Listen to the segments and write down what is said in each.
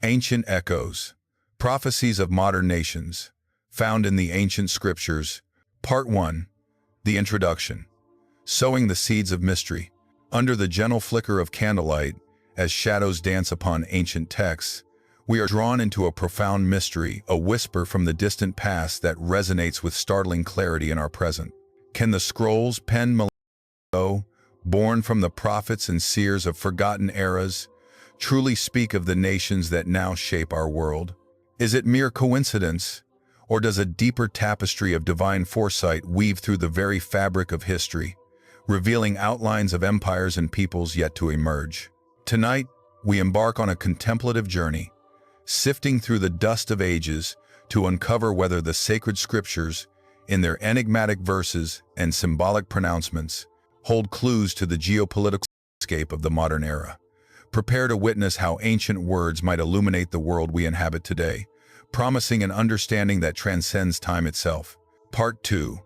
Ancient Echoes, Prophecies of Modern Nations, found in the Ancient Scriptures. Part 1. The Introduction. Sowing the Seeds of Mystery. Under the gentle flicker of candlelight, as shadows dance upon ancient texts, we are drawn into a profound mystery, a whisper from the distant past that resonates with startling clarity in our present. Can the scrolls penned millennia ago, born from the prophets and seers of forgotten eras, truly speak of the nations that now shape our world? Is it mere coincidence, or does a deeper tapestry of divine foresight weave through the very fabric of history, revealing outlines of empires and peoples yet to emerge? Tonight, we embark on a contemplative journey, sifting through the dust of ages to uncover whether the sacred scriptures, in their enigmatic verses and symbolic pronouncements, hold clues to the geopolitical landscape of the modern era. Prepare to witness how ancient words might illuminate the world we inhabit today, promising an understanding that transcends time itself. Part 2.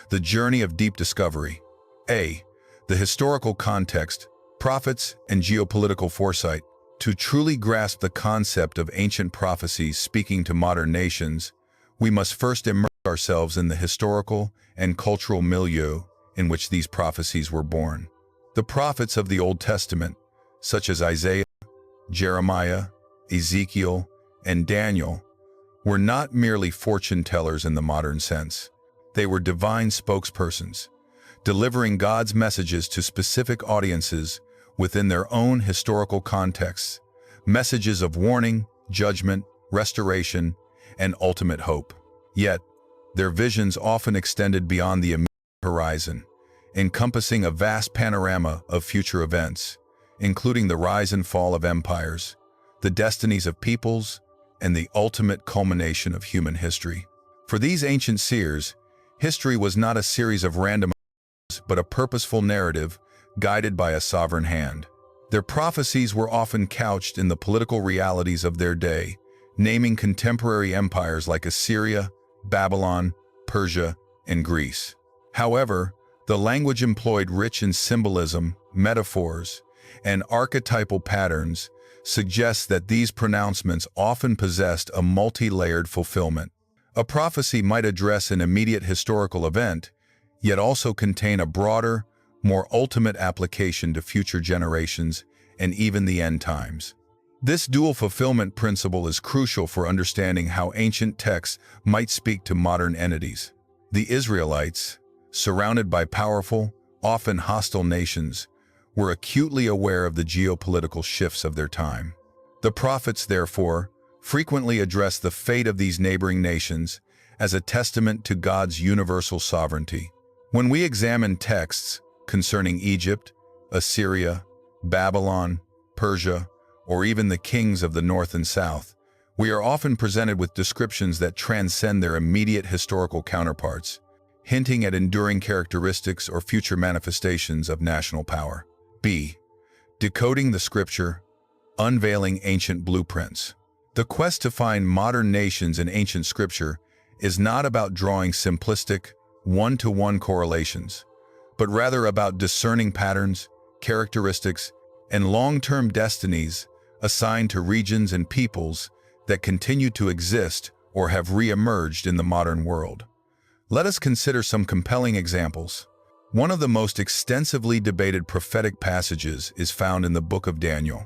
The Journey of Deep Discovery. A. The historical context, prophets, and geopolitical foresight. To truly grasp the concept of ancient prophecies speaking to modern nations, we must first immerse ourselves in the historical and cultural milieu in which these prophecies were born. The prophets of the Old Testament, such as Isaiah, Jeremiah, Ezekiel, and Daniel, were not merely fortune tellers in the modern sense. They were divine spokespersons, delivering God's messages to specific audiences within their own historical contexts, messages of warning, judgment, restoration, and ultimate hope. Yet, their visions often extended beyond the immediate horizon, encompassing a vast panorama of future events, including the rise and fall of empires, the destinies of peoples, and the ultimate culmination of human history. For these ancient seers, history was not a series of random events, but a purposeful narrative guided by a sovereign hand. Their prophecies were often couched in the political realities of their day, naming contemporary empires like Assyria, Babylon, Persia, and Greece. However, the language employed, rich in symbolism, metaphors, and archetypal patterns, suggests that these pronouncements often possessed a multi-layered fulfillment. A prophecy might address an immediate historical event, yet also contain a broader, more ultimate application to future generations and even the end times. This dual fulfillment principle is crucial for understanding how ancient texts might speak to modern entities. The Israelites, surrounded by powerful, often hostile nations, were acutely aware of the geopolitical shifts of their time. The prophets, therefore, frequently address the fate of these neighboring nations as a testament to God's universal sovereignty. When we examine texts concerning Egypt, Assyria, Babylon, Persia, or even the kings of the north and south, we are often presented with descriptions that transcend their immediate historical counterparts, hinting at enduring characteristics or future manifestations of national power. B. Decoding the Scripture, Unveiling Ancient Blueprints. The quest to find modern nations in ancient Scripture is not about drawing simplistic, one-to-one correlations, but rather about discerning patterns, characteristics, and long-term destinies assigned to regions and peoples that continue to exist or have re-emerged in the modern world. Let us consider some compelling examples. One of the most extensively debated prophetic passages is found in the book of Daniel,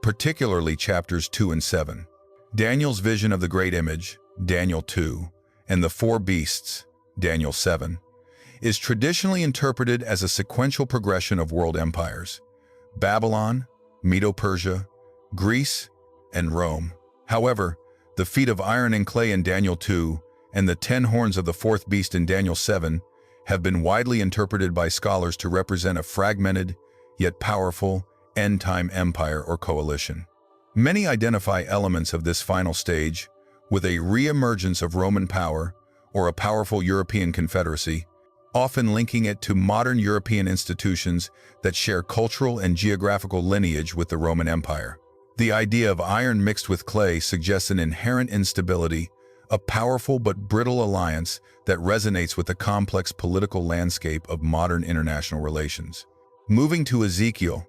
particularly chapters 2 and 7. Daniel's vision of the great image, Daniel 2, and the four beasts, Daniel 7, is traditionally interpreted as a sequential progression of world empires: Babylon, Medo-Persia, Greece, and Rome. However, the feet of iron and clay in Daniel 2 and the 10 horns of the fourth beast in Daniel 7 have been widely interpreted by scholars to represent a fragmented, yet powerful, end-time empire or coalition. Many identify elements of this final stage with a re-emergence of Roman power or a powerful European confederacy, often linking it to modern European institutions that share cultural and geographical lineage with the Roman Empire. The idea of iron mixed with clay suggests an inherent instability, a powerful but brittle alliance that resonates with the complex political landscape of modern international relations. Moving to Ezekiel,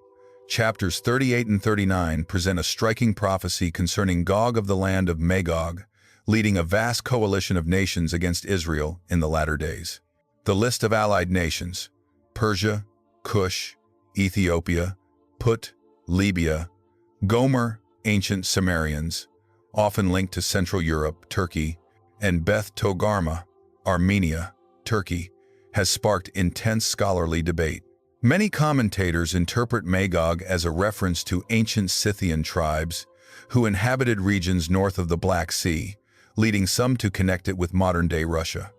Chapters 38 and 39 present a striking prophecy concerning Gog of the land of Magog, leading a vast coalition of nations against Israel in the latter days. The list of allied nations: Persia, Cush, Ethiopia, Put, Libya, Gomer, ancient Sumerians, often linked to Central Europe, Turkey, and Beth Togarmah, Armenia, Turkey, has sparked intense scholarly debate. Many commentators interpret Magog as a reference to ancient Scythian tribes who inhabited regions north of the Black Sea, leading some to connect it with modern-day Russia.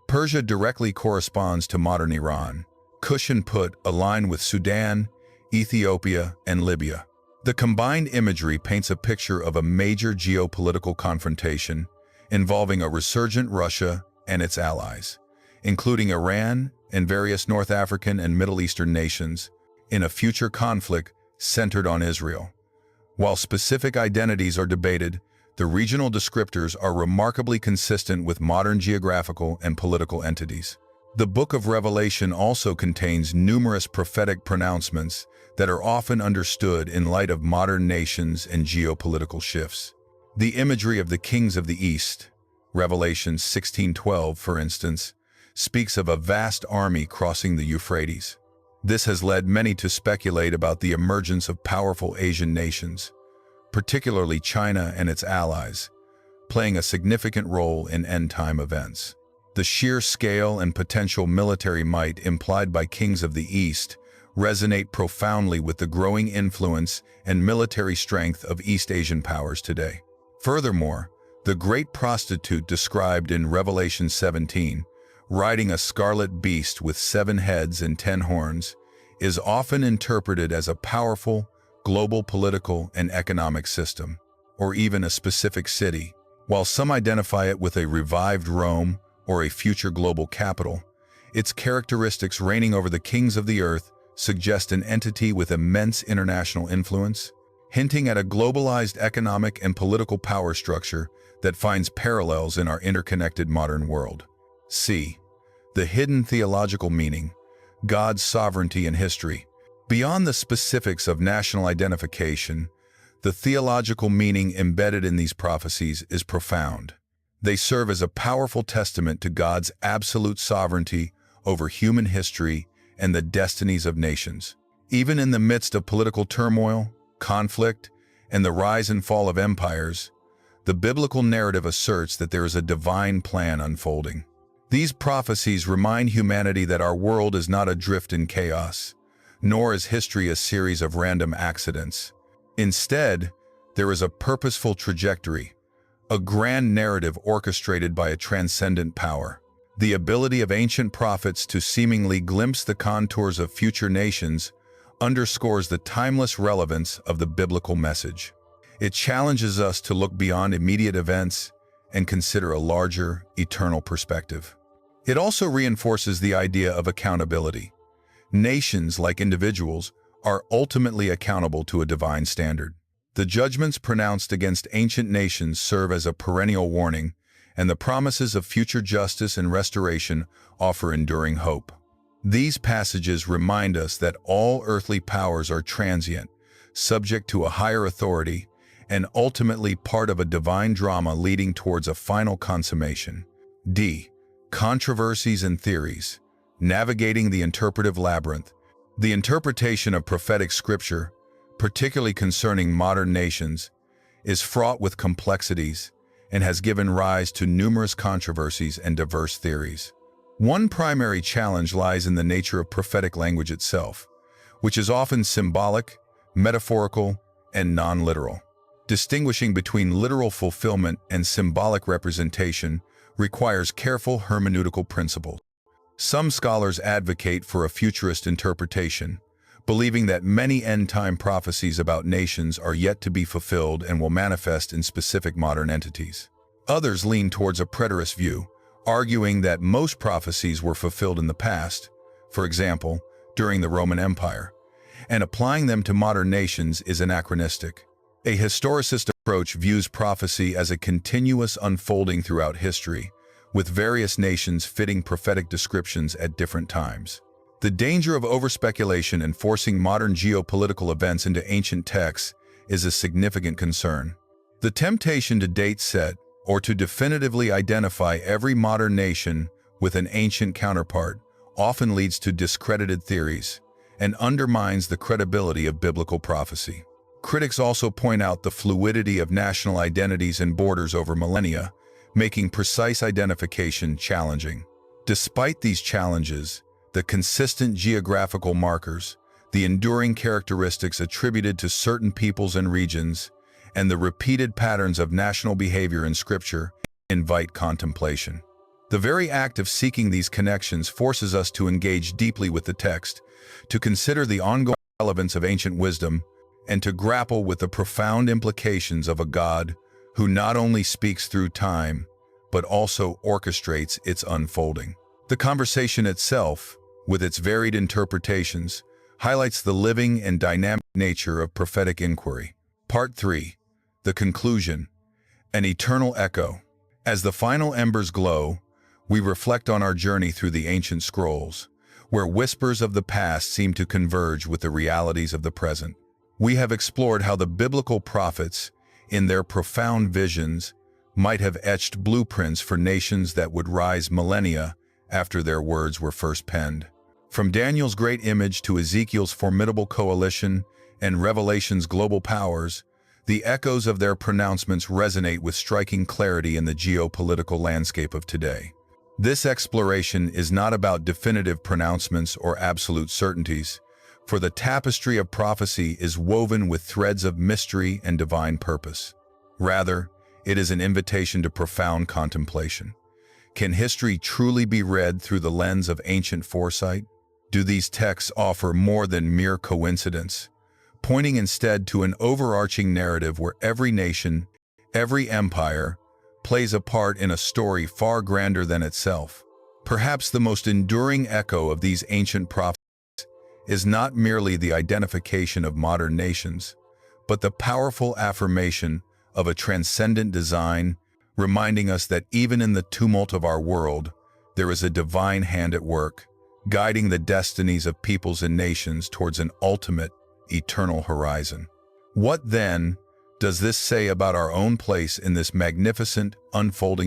Persia directly corresponds to modern Iran. Cush and Put align with Sudan, Ethiopia, and Libya. The combined imagery paints a picture of a major geopolitical confrontation involving a resurgent Russia and its allies, including Iran and various North African and Middle Eastern nations, in a future conflict centered on Israel. While specific identities are debated, the regional descriptors are remarkably consistent with modern geographical and political entities. The Book of Revelation also contains numerous prophetic pronouncements that are often understood in light of modern nations and geopolitical shifts. The imagery of the kings of the East, Revelation 16:12, for instance, speaks of a vast army crossing the Euphrates. This has led many to speculate about the emergence of powerful Asian nations, particularly China and its allies, playing a significant role in end-time events. The sheer scale and potential military might implied by kings of the East resonate profoundly with the growing influence and military strength of East Asian powers today. Furthermore, the great prostitute described in Revelation 17, riding a scarlet beast with 7 heads and 10 horns, is often interpreted as a powerful, global political and economic system, or even a specific city. While some identify it with a revived Rome or a future global capital, its characteristics reigning over the kings of the earth suggest an entity with immense international influence, hinting at a globalized economic and political power structure that finds parallels in our interconnected modern world. C. The hidden theological meaning, God's sovereignty and history. Beyond the specifics of national identification, the theological meaning embedded in these prophecies is profound. They serve as a powerful testament to God's absolute sovereignty over human history and the destinies of nations. Even in the midst of political turmoil, conflict, and the rise and fall of empires, the biblical narrative asserts that there is a divine plan unfolding. These prophecies remind humanity that our world is not adrift in chaos, nor is history a series of random accidents. Instead, there is a purposeful trajectory, a grand narrative orchestrated by a transcendent power. The ability of ancient prophets to seemingly glimpse the contours of future nations underscores the timeless relevance of the biblical message. It challenges us to look beyond immediate events and consider a larger, eternal perspective. It also reinforces the idea of accountability. Nations, like individuals, are ultimately accountable to a divine standard. The judgments pronounced against ancient nations serve as a perennial warning, and the promises of future justice and restoration offer enduring hope. These passages remind us that all earthly powers are transient, subject to a higher authority, and ultimately part of a divine drama leading towards a final consummation. D. Controversies and theories. Navigating the interpretive labyrinth. The interpretation of prophetic scripture, particularly concerning modern nations, is fraught with complexities and has given rise to numerous controversies and diverse theories. One primary challenge lies in the nature of prophetic language itself, which is often symbolic, metaphorical, and non-literal. Distinguishing between literal fulfillment and symbolic representation requires careful hermeneutical principles. Some scholars advocate for a futurist interpretation, believing that many end-time prophecies about nations are yet to be fulfilled and will manifest in specific modern entities. Others lean towards a preterist view, arguing that most prophecies were fulfilled in the past, for example, during the Roman Empire, and applying them to modern nations is anachronistic. A historicist approach views prophecy as a continuous unfolding throughout history, with various nations fitting prophetic descriptions at different times. The danger of overspeculation and forcing modern geopolitical events into ancient texts is a significant concern. The temptation to date set or to definitively identify every modern nation with an ancient counterpart often leads to discredited theories and undermines the credibility of biblical prophecy. Critics also point out the fluidity of national identities and borders over millennia, making precise identification challenging. Despite these challenges, the consistent geographical markers, the enduring characteristics attributed to certain peoples and regions, and the repeated patterns of national behavior in Scripture invite contemplation. The very act of seeking these connections forces us to engage deeply with the text, to consider the ongoing relevance of ancient wisdom, and to grapple with the profound implications of a God who not only speaks through time, but also orchestrates its unfolding. The conversation itself, with its varied interpretations, highlights the living and dynamic nature of prophetic inquiry. Part 3. The conclusion. An eternal echo. As the final embers glow, we reflect on our journey through the ancient scrolls, where whispers of the past seem to converge with the realities of the present. We have explored how the biblical prophets, in their profound visions, might have etched blueprints for nations that would rise millennia after their words were first penned. From Daniel's great image to Ezekiel's formidable coalition and Revelation's global powers, the echoes of their pronouncements resonate with striking clarity in the geopolitical landscape of today. This exploration is not about definitive pronouncements or absolute certainties, for the tapestry of prophecy is woven with threads of mystery and divine purpose. Rather, it is an invitation to profound contemplation. Can history truly be read through the lens of ancient foresight? Do these texts offer more than mere coincidence, pointing instead to an overarching narrative where every nation, every empire, plays a part in a story far grander than itself? Perhaps the most enduring echo of these ancient prophecies is not merely the identification of modern nations, but the powerful affirmation of a transcendent design, reminding us that even in the tumult of our world, there is a divine hand at work, guiding the destinies of peoples and nations towards an ultimate, eternal horizon. What, then, does this say about our own place in this magnificent, unfolding